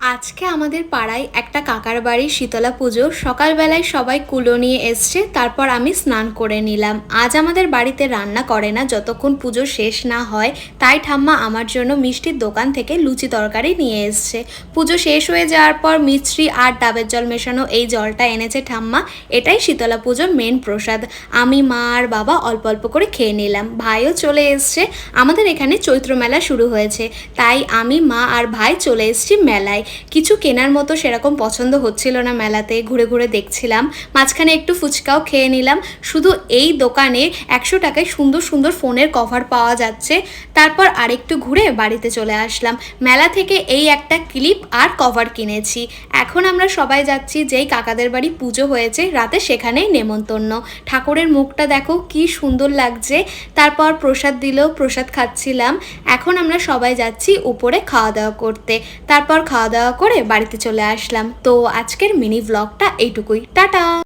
আজকে আমাদের পাড়ায় একটা কাকার বাড়ি শীতলা পুজো। সকালবেলায় সবাই কুলো নিয়ে এসছে, তারপর আমি স্নান করে নিলাম। আজ আমাদের বাড়িতে রান্না করে না যতক্ষণ পুজো শেষ না হয়, তাই ঠাম্মা আমার জন্য মিষ্টির দোকান থেকে লুচি তরকারি নিয়ে এসছে। পুজো শেষ হয়ে যাওয়ার পর মিষ্টি আর ডাবের জল মেশানো এই জলটা এনেছে ঠাম্মা। এটাই শীতলা পুজোর মেন প্রসাদ। আমি, মা আর বাবা অল্প অল্প করে খেয়ে নিলাম। ভাইও চলে এসছে। আমাদের এখানে চৈত্র মেলা শুরু হয়েছে, তাই আমি, মা আর ভাই চলে এসেছি মেলায়। কিছু কেনার মতো সেরকম পছন্দ হচ্ছিল না মেলাতে, ঘুরে ঘুরে দেখছিলাম। মাঝখানে একটু ফুচকাও খেয়ে নিলাম। শুধু এই দোকানে 100 টাকায় সুন্দর সুন্দর ফোনের কভার পাওয়া যাচ্ছে। তারপর আরেকটু ঘুরে বাড়িতে চলে আসলাম। মেলা থেকে এই একটা ক্লিপ আর কভার কিনেছি। এখন আমরা সবাই যাচ্ছি যেই কাকাদের বাড়ি পুজো হয়েছে রাতে, সেখানেই নেমন্তন্ন। ঠাকুরের মুখটা দেখো কি সুন্দর লাগছে। তারপর প্রসাদ দিল, প্রসাদ খাচ্ছিলাম। এখন আমরা সবাই যাচ্ছি উপরে খাওয়া দাওয়া করতে। তারপর খাওয়া দাওয়া করে বাড়িতে চলে আসলাম। তো আজকের মিনি ব্লগটা এইটুকুই। টাটা।